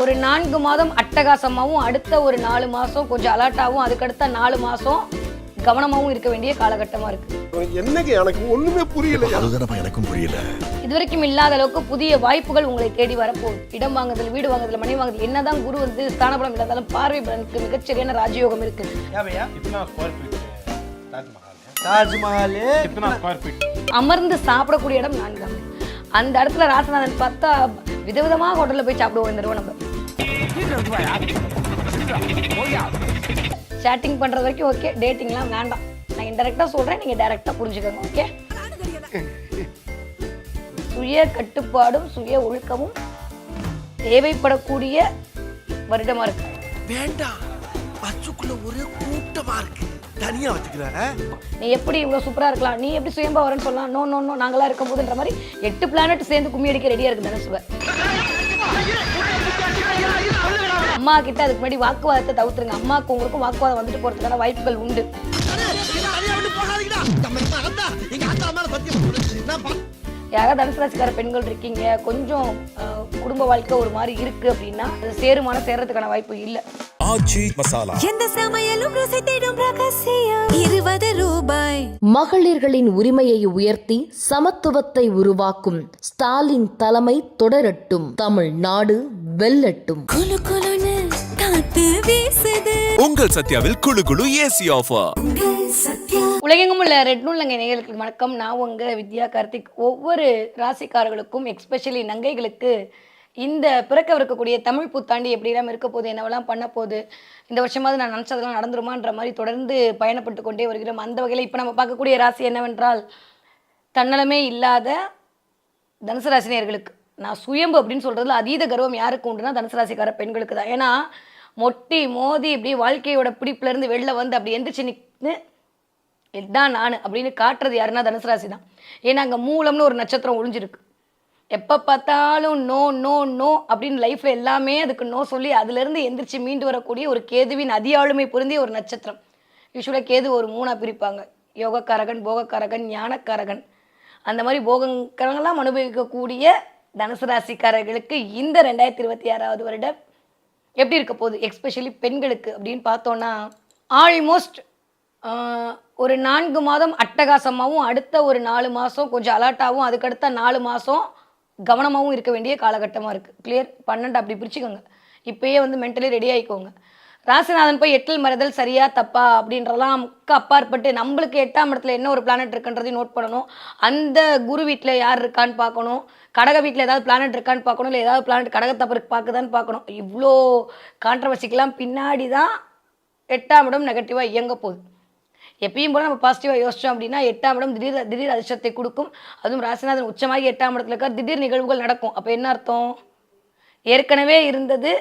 ஒரு 4 மாதம் அட்டகாசமாகவும் அடுத்த ஒரு 4 மாதம் கொஞ்சம் அலர்ட்டாகவும் அதுக்கடுத்த 4 மாதம் கவனமாகவும் இருக்க வேண்டிய காலகட்டமாக இருக்குது. என்னங்க எனக்கு ஒண்ணுமே புரியல. அதுதானப்பா எனக்கும் புரியல. இதுவரைக்கும் இல்லாத அளவுக்கு புதிய வாய்ப்புகள் உங்களை தேடி வரப்போகுது. இடம் வாங்குதல், வீடு வாங்குதல், மனை வாங்குதல், என்னதான் குரு வந்து ஸ்தானபலம் இல்லாதாலும் பார்வை பலனுக்கு மிகச்சரியான ராஜயோகம் இருக்கு. அமர்ந்து சாப்பிடக்கூடிய இடம் 4ஆம் இடம். அந்த இடத்துல ராசநாதன் பார்த்தா விதவிதமாக ஹோட்டலில் போய் சாப்பிடுவோம். இந்த நம்ம சேட்டிங் பண்றது வரைக்கும் ஓகே, டேட்டிங்லாம் வேண்டாம். நான் இன்டெரக்டா சொல்றேன், நீங்க டைரக்டா புரிஞ்சுக்கோங்க. ஓகே, சுய கட்டுப்பாடும் சுய ஒழுக்கமும் தேவைப்படக்கூடிய வருடமா இருக்கு. வேண்டாம், பச்சுக்குள்ள ஒரே கூட்டமா இருக்கு, தனியா வச்சுக்கிறேன். நீ எப்படி இவ்வளவு சூப்பரா இருக்கலாம், நீ எப்படி சுயம்பா வரேன்னு சொல்லலாம். நோ நோ நோ, நாங்களா இருக்கும் போதுன்ற மாதிரி 8 பிளானட் சேர்ந்து கும்மி அடிக்க ரெடியா இருக்கு தனுசுவ. அம்மா கிட்ட அதுக்கு முன்னாடி வாக்குவாதத்தை தவிர்த்துருங்க. அம்மாவுக்கு உங்களுக்கும் வாக்குவாதம் வந்துட்டு போறதுக்கான வாய்ப்புகள் உண்டு. யாராவது தனுசு ராசிக்கார பெண்கள் இருக்கீங்க, கொஞ்சம் குடும்ப வாழ்க்கை ஒரு மாதிரி இருக்கு அப்படின்னா அது சேருமான சேர்றதுக்கான வாய்ப்பு இல்லை. ஆச்சி மசாலா எந்த சமையலும் ருசி தேடும் ரகசியம் 20 ரூபாய். மகளிர்களின் உரிமையை உயர்த்தி சமத்துவத்தை உருவாக்கும் ஸ்டாலின் தலைமை தொடரட்டும், தமிழ்நாடு வெல்லட்டும். குளு குளுன்னு காத்து வீசுது. உங்கள் சத்யாவில் குளு குளு ஏசி ஆஃபர். உலகெங்கும் உள்ள ரெட் நூலங்க நேயர்களுக்கு வணக்கம். நான் உங்க வித்யா கார்த்திக். ஒவ்வொரு ராசிக்காரர்களுக்கும் எக்ஸ்பெஷலி நங்கைகளுக்கு இந்த பிறக்கவிருக்கக்கூடிய தமிழ் புத்தாண்டு எப்படிலாம் இருக்க போகுது, என்னவெல்லாம் பண்ண போகுது, இந்த வருஷமாவது நான் நினச்சதெல்லாம் நடந்துருமான்ற மாதிரி தொடர்ந்து பயணப்பட்டு கொண்டே வருகிறோம். அந்த வகையில் இப்போ நம்ம பார்க்கக்கூடிய ராசி என்னவென்றால் தன்னலமே இல்லாத தனுசு ராசினியர்களுக்கு. நான் சுயம்பு அப்படின்னு சொல்கிறதுல அதீத கர்வம் யாருக்கு உண்டுனா தனுசு ராசிக்கார பெண்களுக்கு தான். ஏன்னா மொட்டி மோதி இப்படி வாழ்க்கையோட பிடிப்புலேருந்து வெளில வந்து அப்படி எந்திரிச்சு நின்று இதுதான் நான் அப்படின்னு காட்டுறது யாருன்னா தனுசு ராசி தான். ஏன்னா அங்கே மூலம்னு ஒரு நட்சத்திரம் ஒளிஞ்சிருக்கு. எப்போ பார்த்தாலும் நோ நோ நோ அப்படின்னு லைஃப்பில் எல்லாமே அதுக்கு நோ சொல்லி அதுலேருந்து எந்திரிச்சு மீண்டு வரக்கூடிய ஒரு கேதுவின் அதிகாளுமை பொருந்திய ஒரு நட்சத்திரம். யூஸ்வலாக கேது ஒரு 3ஆக பிரிப்பாங்க. யோகக்காரகன், போகக்காரகன், ஞானக்காரகன். அந்த மாதிரி போகக்காரங்கெல்லாம் அனுபவிக்கக்கூடிய தனுசு ராசிக்காரர்களுக்கு இந்த 2026 வருடம் எப்படி இருக்க போகுது, எக்ஸ்பெஷலி பெண்களுக்கு அப்படின்னு பார்த்தோன்னா ஆல்மோஸ்ட் ஒரு 4 மாதம் அட்டகாசமாகவும் அடுத்த ஒரு 4 மாதம் கொஞ்சம் அலர்ட்டாகவும் அதுக்கடுத்த 4 மாதம் கவனமாகவும் இருக்க வேண்டிய காலகட்டமாக இருக்குது. கிளியர் 12 அப்படி பிரிச்சுக்கோங்க. இப்போயே வந்து மென்டலி ரெடி ஆகிக்கோங்க. ராசிநாதன் போய் 8ல் மறைதல் சரியா தப்பா அப்படின்றலாம் அப்பாற்பட்டு நம்மளுக்கு 8ஆம் இடத்துல என்ன ஒரு பிளானட் இருக்குன்றதையும் நோட் பண்ணணும். அந்த குரு வீட்டில் யார் இருக்கான்னு பார்க்கணும். கடக வீட்டில் ஏதாவது பிளானட் இருக்கான்னு பார்க்கணும். இல்லை ஏதாவது பிளானட் கடகத்தப்பருக்கு பார்க்குதான்னு பார்க்கணும். இவ்வளோ கான்ட்ரவர்சிக்கெலாம் பின்னாடி தான் 8ஆம் இடம் நெகட்டிவாக இயங்க போகுது. எப்பயும் போல நம்ம பாசிட்டிவாக யோசிச்சோம் அப்படின்னா 8ஆம் இடம் திடீர் அதிர்ஷ்டத்தை கொடுக்கும். அதுவும் ராசிநாதன் உச்சமாகி 8ஆம் இடத்துல இருக்க திடீர் நிகழ்வுகள் நடக்கும். அப்போ என்ன அர்த்தம், ஏற்கனவே இருந்தது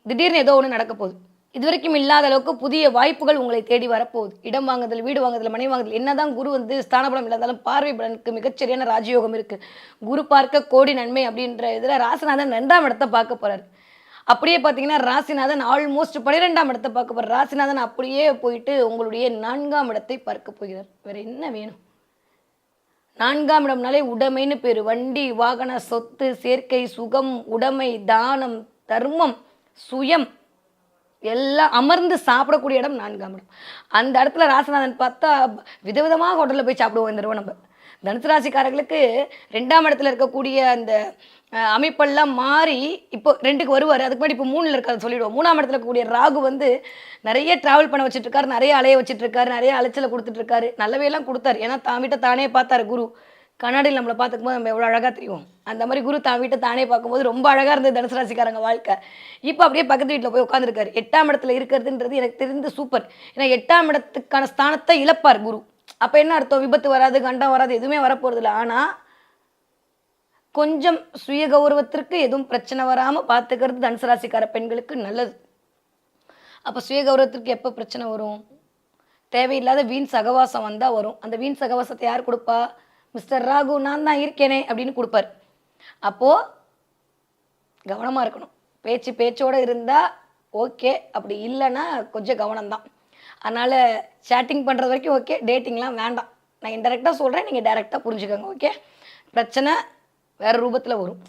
திடீர்னு ஏதோ ஒன்று நடக்க போகுது. இதுவரைக்கும் இல்லாத அளவுக்கு புதிய வாய்ப்புகள் உங்களை தேடி வரப்போகுது. இடம் வாங்குதல், வீடு வாங்குதல், மனை வாங்குதல், என்னதான் குரு வந்து ஸ்தானபலம் இல்லாதாலும் பார்வை பலனுக்கு மிகச்சரியான ராஜயோகம் இருக்குது. குரு பார்க்க கோடி நன்மை அப்படின்ற இதில் ராசிநாதன் 2ஆம் இடத்தை பார்க்க போகிறார். அப்படியே பார்த்தீங்கன்னா ராசிநாதன் ஆல்மோஸ்ட் 12ஆம் இடத்தை பார்க்க போகிறார். ராசிநாதன் அப்படியே போயிட்டு உங்களுடைய 4ஆம் இடத்தை பார்க்க போகிறார். வேறு என்ன வேணும்? 4ஆம் இடம்னாலே உடைமைன்னு பேர். வண்டி, வாகன, சொத்து, சேர்க்கை, சுகம், உடைமை, தானம், தர்மம், சுயம் எல்லாம் அமர்ந்து சாப்பிடக்கூடிய இடம் 4ஆம் இடம். அந்த இடத்துல ராசிநாதன் பார்த்தா விதவிதமாக ஹோட்டலில் போய் சாப்பிடுவோம். இந்த நம்ம தனுசு ராசிக்காரர்களுக்கு 2ஆம் இடத்துல இருக்கக்கூடிய அந்த அமைப்பெல்லாம் மாறி இப்போ 2க்கு வருவார். அதுக்கு முன்னாடி இப்போ 3ல் இருக்காது சொல்லிவிடுவோம். 3ஆம் இடத்துல இருக்கக்கூடிய ராகு வந்து நிறைய ட்ராவல் பண்ண வச்சுட்ருக்காரு, நிறைய அலைய வச்சுட்ருக்காரு, நிறைய அலைச்சலை கொடுத்துட்ருக்காரு. நல்லவையெல்லாம் கொடுத்தாரு. ஏன்னா தான் வீட்டை தானே பார்த்தாரு குரு. கண்ணாடியில் நம்மளை பார்த்துக்கும் போது நம்ம எவ்வளோ அழகாக தெரியும். அந்த மாதிரி குரு தான் வீட்டை தானே பார்க்கும்போது ரொம்ப அழகாக இருந்தது தனுசு ராசிக்காரங்க வாழ்க்கை. இப்போ அப்படியே பக்கத்து வீட்டில் போய் உட்காந்துருக்காரு. 8ஆம் இடத்துல இருக்கிறதுன்றது எனக்கு தெரிந்து சூப்பர். ஏன்னா 8ஆம் இடத்துக்கான ஸ்தானத்தை இழப்பார் குரு. அப்போ என்ன அர்த்தம், விபத்து வராது, கண்டம் வராது, எதுவுமே வரப்போகிறதில்ல. ஆனால் கொஞ்சம் சுய கௌரவத்திற்கு எதுவும் பிரச்சனை வராமல் பார்த்துக்கிறது தனுசு ராசிக்கார பெண்களுக்கு நல்லது. அப்போ சுய கௌரவத்திற்கு எப்போ பிரச்சனை வரும், தேவையில்லாத வீண் சகவாசம் வந்தால் வரும். அந்த வீண் சகவாசத்தை யார் கொடுப்பா, மிஸ்டர் ராகு நான் தான் இருக்கேனே அப்படின்னு கொடுப்பார். அப்போது கவனமாக இருக்கணும். பேச்சோடு இருந்தால் ஓகே, அப்படி இல்லைன்னா கொஞ்சம் கவனம்தான். அதனால் சேட்டிங் பண்ணுறது வரைக்கும் ஓகே, டேட்டிங்லாம் வேண்டாம். நான் இன்டெரக்டாக சொல்கிறேன், நீங்கள் டைரெக்டாக புரிஞ்சுக்கோங்க. ஓகே, பிரச்சனை வேறு ரூபத்தில் வரும்.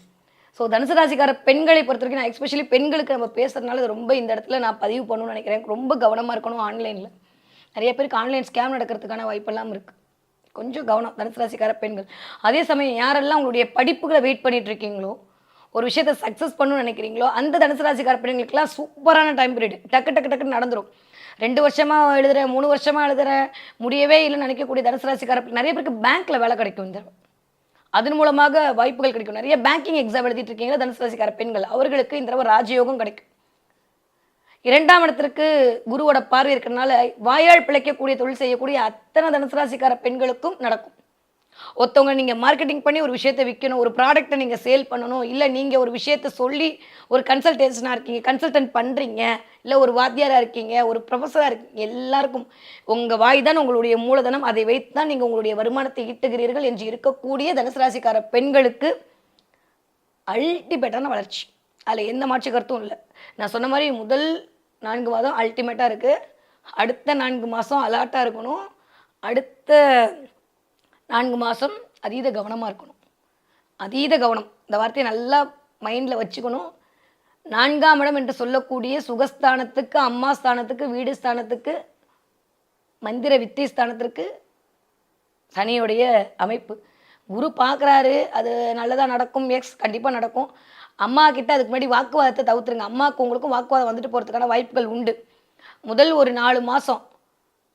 ஸோ தனுசு ராசிக்கார பெண்களை பொறுத்த வரைக்கும் நான் எஸ்பெஷலி பெண்களுக்கு நம்ம பேசுறதுனால இது ரொம்ப இந்த இடத்துல நான் பதிவு பண்ணணும்னு நினைக்கிறேன். ரொம்ப கவனமாக இருக்கணும். ஆன்லைனில் நிறைய பேருக்கு ஆன்லைன் ஸ்கேம் நடக்கிறதுக்கான வாய்ப்பெல்லாம் இருக்குது. கொஞ்சம் கவனம் தனுசு ராசிக்கார பெண்கள். அதே சமயம் யாரெல்லாம் உங்களுடைய படிப்புகளை வெயிட் பண்ணிட்டு இருக்கீங்களோ, ஒரு விஷயத்தை சக்ஸஸ் பண்ணணும்னு நினைக்கிறீங்களோ, அந்த தனுசு ராசிக்கார பெண்களுக்கெல்லாம் சூப்பரான டைம் பீரியட். டக்கு டக்கு டக்குன்னு நடந்துடும். 2 வருஷமாக எழுதுகிறேன், 3 வருஷமாக எழுதுகிறேன், முடியவே இல்லைன்னு நினைக்கக்கூடிய தனுசு ராசிக்கார நிறைய பேருக்கு பேங்க்கில் வேலை கிடைக்கும். இந்த அதன் மூலமாக வாய்ப்புகள் கிடைக்கும். நிறைய பேங்கிங் எக்ஸாம் எழுதிட்டு இருக்கீங்களா தனுசு ராசிக்கார பெண்கள், அவர்களுக்கு இந்த தடவை ராஜயோகம் கிடைக்கும். 2ஆம் இடத்திற்கு குருவோட பார்வை இருக்கிறதுனால வாயால் பிழைக்கக்கூடிய தொழில் செய்யக்கூடிய அத்தனை தனுசு ராசிக்கார பெண்களுக்கும் நடக்கும். ஒருத்தவங்க நீங்கள் மார்க்கெட்டிங் பண்ணி ஒரு விஷயத்தை விற்கணும், ஒரு ப்ராடக்ட்டை நீங்கள் சேல் பண்ணணும், இல்லை நீங்கள் ஒரு விஷயத்தை சொல்லி ஒரு கன்சல்டேஷனாக இருக்கீங்க, கன்சல்டன்ட் பண்ணுறீங்க, இல்லை ஒரு வாத்தியாராக இருக்கீங்க, ஒரு ப்ரொஃபஸராக இருக்கீங்க, எல்லாருக்கும் உங்கள் வாய் தான் உங்களுடைய மூலதனம். அதை வைத்து தான் நீங்கள் உங்களுடைய வருமானத்தை ஈட்டுகிறீர்கள் என்று இருக்கக்கூடிய தனுசு ராசிக்கார பெண்களுக்கு அல்டிமேட்டான வளர்ச்சி. அதில் எந்த மாற்று கருத்தும் இல்லை. நான் சொன்ன மாதிரி முதல் 4 மாதம் அல்டிமேட்டாக இருக்குது. அடுத்த 4 மாதம் அலர்ட்டாக இருக்கணும். அடுத்த 4 மாதம் அதீத கவனமாக இருக்கணும். அதீத கவனம், இந்த வார்த்தையை நல்லா மைண்டில் வச்சுக்கணும். 4ஆம் இடம் என்று சொல்லக்கூடிய சுகஸ்தானத்துக்கு, அம்மா ஸ்தானத்துக்கு, வீடு ஸ்தானத்துக்கு, மந்திர வித்தை ஸ்தானத்திற்கு சனியுடைய அமைப்பு. குரு பார்க்குறாரு, அது நல்லதாக நடக்கும். கண்டிப்பாக நடக்கும். அம்மா கிட்ட அதுக்கு முன்னாடி வாக்குவாதத்தை தவிர்த்துருங்க. அம்மாவுக்கு உங்களுக்கும் வாக்குவாதம் வந்துட்டு போகிறதுக்கான வாய்ப்புகள் உண்டு. முதல் ஒரு 4 மாதம்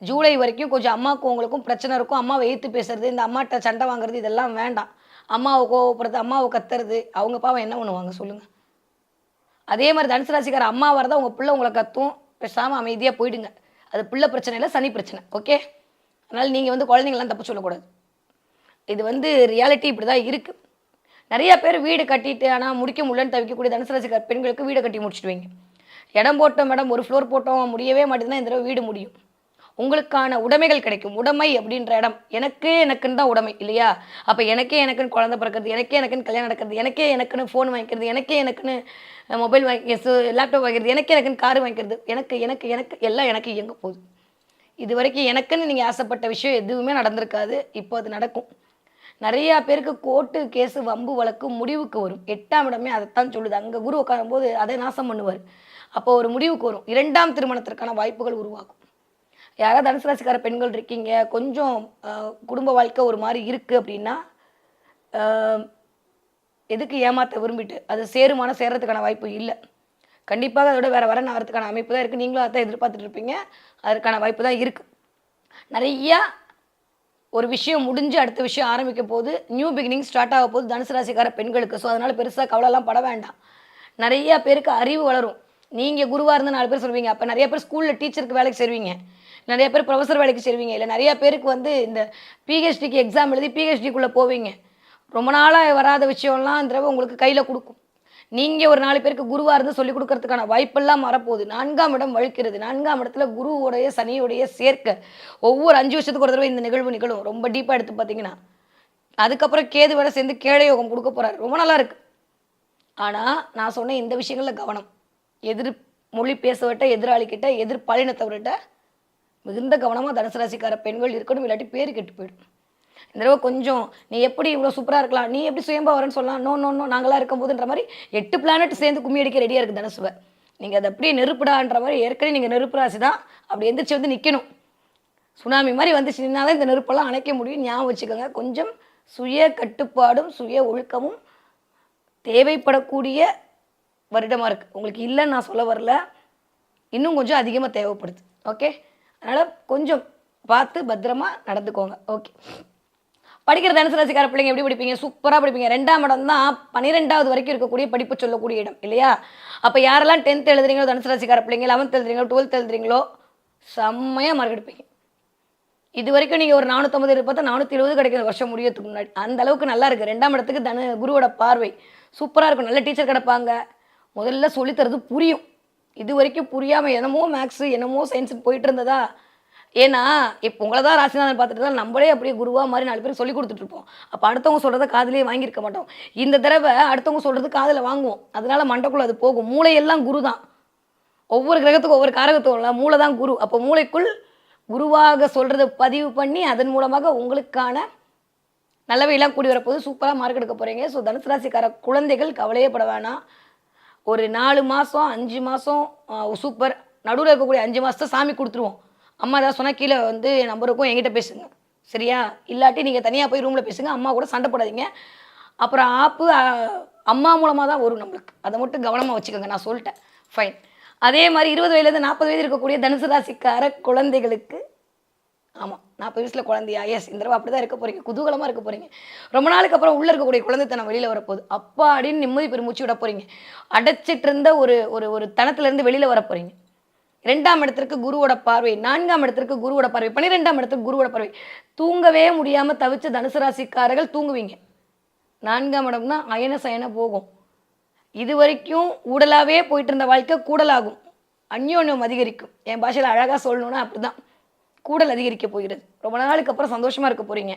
ஜூலை வரைக்கும் கொஞ்சம் அம்மாவுக்கும் உங்களுக்கும் பிரச்சனை இருக்கும். அம்மாவை எதிர்த்து பேசுறது, இந்த அம்மாட்ட சண்டை வாங்குறது, இதெல்லாம் வேண்டாம். அம்மாவை கோவப்படுறது, அம்மாவை கத்துறது, அவங்க பாவம் என்ன பண்ணுவாங்க சொல்லுங்கள். அதே மாதிரி தனுசு ராசிக்கார அம்மா வரதான் உங்கள் பிள்ளை உங்களை கத்தும். பேசாமல் அமைதியாக போயிடுங்க. அது பிள்ளை பிரச்சனை இல்லை, சனி பிரச்சனை. ஓகே, அதனால் நீங்கள் வந்து குழந்தைங்களாம் தப்பு சொல்லக்கூடாது. இது ரியாலிட்டி இப்படி தான் இருக்குது. நிறைய பேர் வீடு கட்டிட்டு ஆனால் முடிக்க முடியலன்னு தவிக்கக்கூடிய தனுசு ராசிக்கார பெண்களுக்கு வீடு கட்டி முடிச்சுடுவீங்க. இடம் போட்டோம் மேடம், ஒரு ஃப்ளோர் போட்டோம், முடியவே மாட்டேதுன்னா இந்த தடவை வீடு முடியும். உங்களுக்கான உடைமைகள் கிடைக்கும். உடைமை அப்படின்ற இடம் எனக்குன்னு தான் உடைமை இல்லையா? அப்போ எனக்குன்னு குழந்தை பிறக்கிறது, எனக்குன்னு கல்யாணம் நடக்கிறது, எனக்குன்னு ஃபோன் வாங்கிக்கிறது, எனக்குன்னு மொபைல் வாங்கி லேப்டாப் வாங்கிக்கிறது, எனக்குன்னு கார் வாங்கிக்கிறது, எனக்கு எல்லாம் எனக்கு இயங்க போகுது. இது வரைக்கும் எனக்குன்னு நீங்கள் ஆசைப்பட்ட விஷயம் எதுவுமே நடந்திருக்காது. இப்போ அது நடக்கும். நிறையா பேருக்கு கோர்ட்டு கேஸு வம்பு வழக்கு முடிவுக்கு வரும். 8ஆம் இடமே அதைத்தான் சொல்லுது. அங்கே குரு உட்காரும்போது அதை நாசம் பண்ணுவார். அப்போ ஒரு முடிவுக்கு வரும். 2ஆம் திருமணத்திற்கான வாய்ப்புகள் உருவாகும். யாராவது தனுசு ராசிக்கார பெண்கள் இருக்கீங்க, கொஞ்சம் குடும்ப வாழ்க்கை ஒரு மாதிரி இருக்குது அப்படின்னா, எதுக்கு ஏமாற்ற விரும்பிட்டு அது சேர்றதுக்கான வாய்ப்பு இல்லை. கண்டிப்பாக அதோட வேறு வரன் ஆகிறதுக்கான அமைப்பு தான் இருக்குது. நீங்களும் அதை எதிர்பார்த்துட்டு இருப்பீங்க. அதற்கான வாய்ப்பு தான் இருக்குது. நிறையா ஒரு விஷயம் முடிஞ்சு அடுத்த விஷயம் ஆரம்பிக்க போது, நியூ பிகினிங் ஸ்டார்ட் ஆக போது தனுசு ராசிக்கார பெண்களுக்கு. ஸோ அதனால் பெருசாக கவலைலாம் பட வேண்டாம். நிறையா பேருக்கு அறிவு வளரும். நீங்கள் குருவாக இருந்து 4 பேர் சொல்வீங்க. அப்போ நிறைய பேர் ஸ்கூலில் டீச்சருக்கு வேலைக்கு சேருவீங்க, நிறைய பேர் ப்ரொஃபஸர் வேலைக்கு சேருவீங்க, இல்லை நிறைய பேருக்கு இந்த பிஹெச்டிக்கு எக்ஸாம் எழுதி பிஹெச்டிக்குள்ளே போவீங்க. ரொம்ப நாளாக வராத விஷயம்லாம் இந்த தடவை உங்களுக்கு கையில் கொடுக்கும். நீங்கள் ஒரு 4 பேருக்கு குருவாக இருந்து சொல்லிக் கொடுக்கறதுக்கான வாய்ப்பெல்லாம் வரப்போகுது. 4ஆம் இடம் வழுக்கிறது. 4ஆம் இடத்துல குருவோடைய சனியோடைய சேர்க்கை. ஒவ்வொரு 5 வருஷத்துக்கு ஒரு தடவை இந்த நிகழ்வு நிகழும். ரொம்ப டீப்பாக எடுத்து பார்த்தீங்கன்னா, அதுக்கப்புறம் கேது வேற சேர்ந்து கேளயோகம் கொடுக்க போகிறார். ரொம்ப நல்லா இருக்குது. ஆனால் நான் சொன்ன இந்த விஷயங்களில் கவனம். எதிர் மொழி பேசவிட்ட எதிராளிக்கிட்ட, எதிர் பாலினத்தவர்கிட்ட மிகுந்த கவனமாக தனுசு ராசிக்கார பெண்கள் இருக்கணும். இல்லாட்டி பேர் கெட்டு போயிடும். இந்த தடவை கொஞ்சம் நீ எப்படி இவ்வளோ சூப்பராக இருக்கலாம், நீ எப்படி சுயம்பா வரேன்னு சொல்லலாம், நோ நாங்களாம் இருக்கும்போதுன்ற மாதிரி 8 பிளானட் சேர்ந்து கும்மி அடிக்க ரெடியாக இருக்குது தனுசுவை. நீங்கள் அதை அப்படியே நெருப்புடான்ற மாதிரி ஏற்கனவே நீங்கள் நெருப்பு ராசி தான். அப்படி எந்திரிச்சு நிற்கணும். சுனாமி மாதிரி வந்துச்சுனால இந்த நெருப்பெல்லாம் அணைக்க முடியும். ஞாபகம் வச்சுக்கோங்க. கொஞ்சம் சுய கட்டுப்பாடும் சுய ஒழுக்கமும் தேவைப்படக்கூடிய வருடமாக இருக்குது. உங்களுக்கு இல்லைன்னு நான் சொல்ல வரல, இன்னும் கொஞ்சம் அதிகமாக தேவைப்படுது. ஓகே, அதனால் கொஞ்சம் பார்த்து பத்திரமா நடந்துக்கோங்க. ஓகே, படிக்கிற தனுசு ராசிக்கார பிள்ளைங்க எப்படி படிப்பீங்க? சூப்பராக படிப்பீங்க. 2ஆம் இடம் தான் 12வது வரைக்கும் இருக்கக்கூடிய படிப்பு சொல்லக்கூடிய இடம் இல்லையா? அப்போ யாரெல்லாம் 10th எழுதுறீங்களோ தனுசு ராசிக்கார பிள்ளைங்க, 11th எழுதுறீங்களோ, 12th எழுதுறீங்களோ, செம்மையாக மார்க் எடுப்பீங்க. இது வரைக்கும் நீங்கள் ஒரு 450 பார்த்தா 470 கிடைக்கிற வருஷம் முடியறதுக்கு முன்னாடி. அந்த அளவுக்கு நல்லா இருக்குது. 2ஆம் இடத்துக்கு குருவோட பார்வை சூப்பராக இருக்கும். நல்ல டீச்சர் கிடப்பாங்க. முதல்ல சொல்லித்தரது புரியும். இது வரைக்கும் புரியாமல் என்னமோ மேக்ஸு என்னமோ சயின்ஸுக்கு போயிட்டு இருந்ததா. ஏன்னா இப்போ உங்களை தான் ராசிநாதன் பார்த்துட்டு தான் நம்மளே அப்படியே குருவாக மாதிரி 4 பேர் சொல்லி கொடுத்துட்ருப்போம். அப்போ அடுத்தவங்க சொல்கிறத காதிலே வாங்கியிருக்க மாட்டோம். இந்த தடவை அடுத்தவங்க சொல்கிறது காதில் வாங்குவோம். அதனால மண்டைக்குள்ளே அது போகும். மூளையெல்லாம் குரு தான். ஒவ்வொரு கிரகத்துக்கும் ஒவ்வொரு காரகத்துவம் இல்லை, மூளை தான் குரு. அப்போ மூளைக்குள் குருவாக சொல்கிறத பதிவு பண்ணி அதன் மூலமாக உங்களுக்கான நல்லவையெல்லாம் கூடி வரப்போது, சூப்பராக மார்க் எடுக்க போகிறீங்க. ஸோ தனுசு ராசிக்கார குழந்தைகள் கவலையே பட வேணாம். ஒரு 4 மாதம் 5 மாதம் சூப்பர். நடுவில் இருக்கக்கூடிய 5 மாதத்தை சாமி கொடுத்துருவோம். அம்மா ஏதாவது சொன்னால் கீழே வந்து என் நம்பருக்கும் என்கிட்ட பேசுங்க, சரியா? இல்லாட்டி நீங்கள் தனியாக போய் ரூமில் பேசுங்க, அம்மா கூட சண்டை போடாதீங்க. அப்புறம் ஆப்பு அம்மா மூலமாக தான் வரும் நம்மளுக்கு, அதை மட்டும் கவனமாக வச்சுக்கோங்க. நான் சொல்லிட்டேன், ஃபைன். அதே மாதிரி 20 வயதுலேருந்து 40 வயது இருக்கக்கூடிய தனுசு ராசிக்கார குழந்தைகளுக்கு, ஆமாம் 40 வயசில் குழந்தையா, எஸ் இந்த தடவை அப்படி தான் இருக்க போகிறீங்க, குதூகலமாக இருக்க போகிறீங்க. ரொம்ப நாளுக்கு அப்புறம் உள்ளே இருக்கக்கூடிய குழந்தைத்தனம் வெளியில் வரப்போகுது. அப்பா அப்படின்னு நிம்மதி பெருமூச்சு விட போகிறீங்க. அடைச்சிட்டு இருந்த ஒரு ஒரு ஒரு தனத்துலேருந்து வெளியில் வர போகிறீங்க. 2ஆம் இடத்திற்கு குருவோட பார்வை, 4ஆம் இடத்திற்கு குருவோட பார்வை, 12ஆம் இடத்துக்கு குருவோட பார்வை. தூங்கவே முடியாமல் தவிச்ச தனுசு ராசிக்காரர்கள் தூங்குவீங்க. 4ஆம் இடம்னா அயன சயன போகும். இது வரைக்கும் ஊடலாகவே போயிட்டு இருந்த வாழ்க்கை கூடலாகும், அந்யோன்யம் அதிகரிக்கும். என் பாஷையில் அழகாக சொல்லணுன்னா அப்படி தான், கூடல் அதிகரிக்க போகிறது. ரொம்ப நாளுக்கு அப்புறம் சந்தோஷமாக இருக்க போகிறீங்க.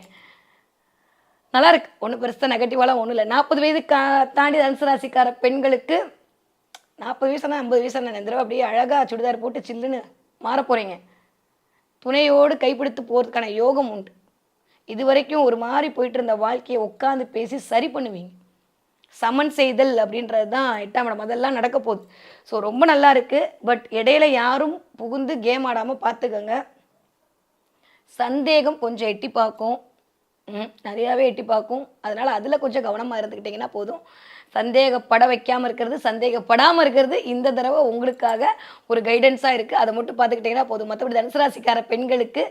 நல்லா இருக்கு, ஒன்றும் பெருசாக நெகட்டிவாலாம் ஒன்றும் இல்லை. 40 வயது தாண்டி தனுசு ராசிக்கார பெண்களுக்கு 40 வயசுனா 50 வயசுனா இந்த தடவை அப்படியே அழகாக சுடிதார் போட்டு சில்லுன்னு மாற போகிறீங்க. துணையோடு கைப்பிடித்து போகிறதுக்கான யோகம் உண்டு. இது வரைக்கும் ஒரு மாதிரி போயிட்டு இருந்த வாழ்க்கையை உட்காந்து பேசி சரி பண்ணுவீங்க. சமன் செய்தல் அப்படின்றது தான் 8ஆம் இடம், அதெல்லாம் நடக்க போகுது. ஸோ ரொம்ப நல்லா இருக்குது. பட் இடையில யாரும் புகுந்து கேம் ஆடாமல் பார்த்துக்கோங்க. சந்தேகம் கொஞ்சம் எட்டி பார்க்கும், நிறையாவே எட்டி பார்க்கும். அதனால் அதில் கொஞ்சம் கவனமாக இருந்துக்கிட்டிங்கன்னா போதும். சந்தேகப்பட வைக்காமல் இருக்கிறது, சந்தேகப்படாமல் இருக்கிறது இந்த தடவை உங்களுக்காக ஒரு கைடன்ஸாக இருக்குது. அதை மட்டும் பார்த்துக்கிட்டிங்கன்னா போதும். மற்றபடி தனுசு ராசிக்கார பெண்களுக்கு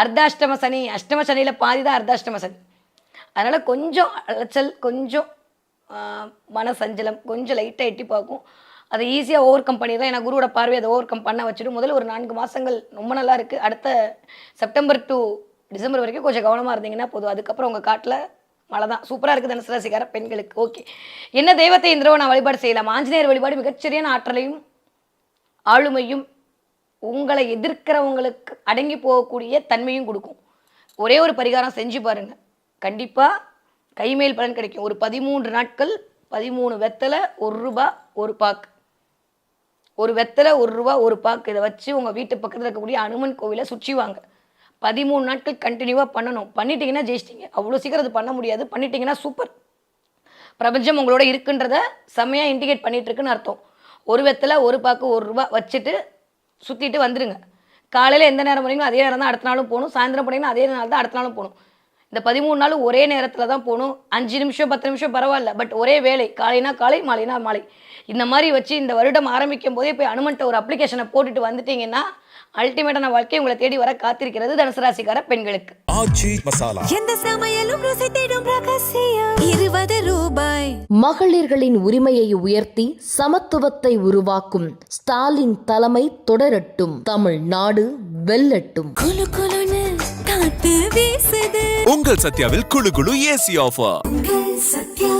அர்த்தாஷ்டம சனி, அஷ்டம சனியில் பாதி தான் அர்த்தாஷ்டம சனி. அதனால் கொஞ்சம் அலைச்சல், கொஞ்சம் மனசஞ்சலம், கொஞ்சம் லைட்டாக எட்டி பார்க்கும். அதை ஈஸியாக ஓவர் கம் பண்ணிடலாம். ஏன்னா குருவோட பார்வை அதை ஓவர் கம் பண்ண வச்சுடும். முதல்ல ஒரு 4 மாதங்கள் ரொம்ப நல்லா இருக்குது. அடுத்த செப்டம்பர் டு டிசம்பர் வரைக்கும் கொஞ்சம் கவனமாக இருந்தீங்கன்னா போதும். அதுக்கப்புறம் உங்கள் காட்டில் மழை தான். சூப்பராக இருக்குது தனுசு ராசிக்கார பெண்களுக்கு. ஓகே, என்ன தெய்வத்தை இந்த தடவை நான் வழிபாடு செய்யலாம்? ஆஞ்சநேயர் வழிபாடு மிகச்சரியான ஆற்றலையும் ஆளுமையும் உங்களை எதிர்க்கிறவங்களுக்கு அடங்கி போகக்கூடிய தன்மையும் கொடுக்கும். ஒரே ஒரு பரிகாரம் செஞ்சு பாருங்கள், கண்டிப்பாக கைமேல் பலன் கிடைக்கும். ஒரு 13 நாட்கள் 13 வெத்தலை 1 ரூபா 1 பாக்கு, ஒரு வெத்தலை 1 ரூபா 1 பாக்கு, இதை வச்சு உங்கள் வீட்டு பக்கத்தில் இருக்கக்கூடிய அனுமன் கோவிலை சுற்றி வாங்க. 13 நாட்கள் கண்டினியூவாக பண்ணணும். பண்ணிட்டீங்கன்னா ஜெயிச்சிட்டிங்க. அவ்வளோ சீக்கிரம் அது பண்ண முடியாது, பண்ணிட்டீங்கன்னா சூப்பர். பிரபஞ்சம் உங்களோட இருக்குன்றத செம்மையாக இண்டிகேட் பண்ணிகிட்ருக்குன்னு அர்த்தம். ஒரு வெத்தலை 1 பாக்கு 1 ரூபா வச்சுட்டு சுற்றிட்டு வந்துடுங்க. காலையில் எந்த நேரம் போனீங்களோ அதே நேரம் தான் அடுத்த நாளும் போகணும். சாயந்தரம் போனீங்கன்னா அதே நேரம் தான் அடுத்த நாளும் போகணும். இந்த 13 நாளும் ஒரே நேரத்தில் தான் போகணும். 5 நிமிஷம் 10 நிமிஷம் பரவாயில்ல, பட் ஒரே வேலை. காலைனா காலை, மாலைனா மாலை. இந்த மாதிரி வச்சு இந்த வருடம் ஆரம்பிக்கும் போதே போய் அனுமன்ட்ட ஒரு அப்ளிகேஷனை போட்டுட்டு வந்துட்டீங்கன்னா அல்டிமேட்டான வாழ்க்கை உங்களை தேடி வர காத்திருக்கிறது தனுசு ராசிக்கார பெண்களுக்கு. ஆச்சி மசாலா. எந்த சமையலும் ருசி தேடும் ரகசியம் 20 ரூபாய். மகளிர்களின் உரிமையை உயர்த்தி சமத்துவத்தை உருவாக்கும் ஸ்டாலின் தலைமை தொடரட்டும். தமிழ்நாடு வெல்லட்டும். குளு குளுன்னு காத்து வீசுது. உங்கள் சத்யாவில் குளு குளு ஏசி ஆஃபர். உங்கள் சத்யா.